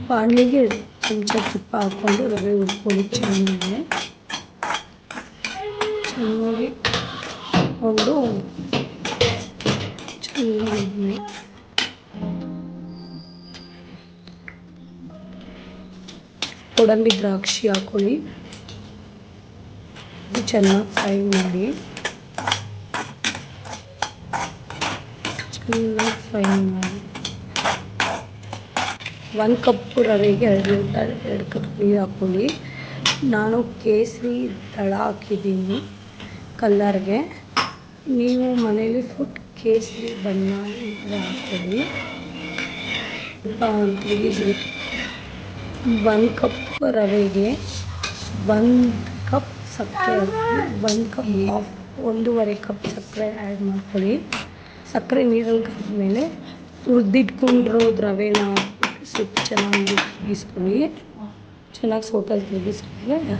ಬಾಣಲಿಗೆ ಚಮಚ ತುಪ್ಪ ಹಾಕ್ಕೊಂಡು ರವೆ ಹುರ್ಕೊಳ್ಳಿ ಚೆನ್ನಾಗಿ ಹುರ್ಕೊಂಡು ಚೆನ್ನಾಗಿ ಗೋಡಂಬಿ ದ್ರಾಕ್ಷಿ ಹಾಕ್ಕೊಳ್ಳಿ, ಚೆನ್ನಾಗಿ ಫ್ರೈ ಮಾಡಿ ಒಂದು ಕಪ್ಪು ರವೆಗೆ 2 ಕಪ್ ನೀರು ಹಾಕ್ಕೊಳ್ಳಿ. ನಾನು ಕೇಸರಿ ದಳ ಹಾಕಿದ್ದೀನಿ ಕಲ್ಲರ್ಗೆ, ನೀವು ಮನೇಲಿ ಫುಡ್ ಕೇಸರಿ ಬಣ್ಣ ಹಾಕ್ಕೊಳ್ಳಿ. 1 ಕಪ್ ರವೆಗೆ 1 ಕಪ್ ಸಕ್ಕರೆ, 1 ಕಪ್ ಹಾಫ್ 1.5 ಕಪ್ ಸಕ್ಕರೆ ಆ್ಯಡ್ ಮಾಡ್ಕೊಳ್ಳಿ. ಸಕ್ಕರೆ ನೀರಲ್ಲಿ ಕರೆದ್ಮೇಲೆ ಹುರಿದಿಟ್ಕೊಂಡಿರೋ ರವೆನ ಹಾಕ್ಬಿಟ್ಟು ಸ್ವಲ್ಪ ಚೆನ್ನಾಗಿ ಬೇಯಿಸ್ಕೊಳ್ಳಿ. ಚೆನ್ನಾಗಿ ಸೋಟಲ್ಲಿ ಬೇಯಿಸ್ಕೊಂಡ್ರೆ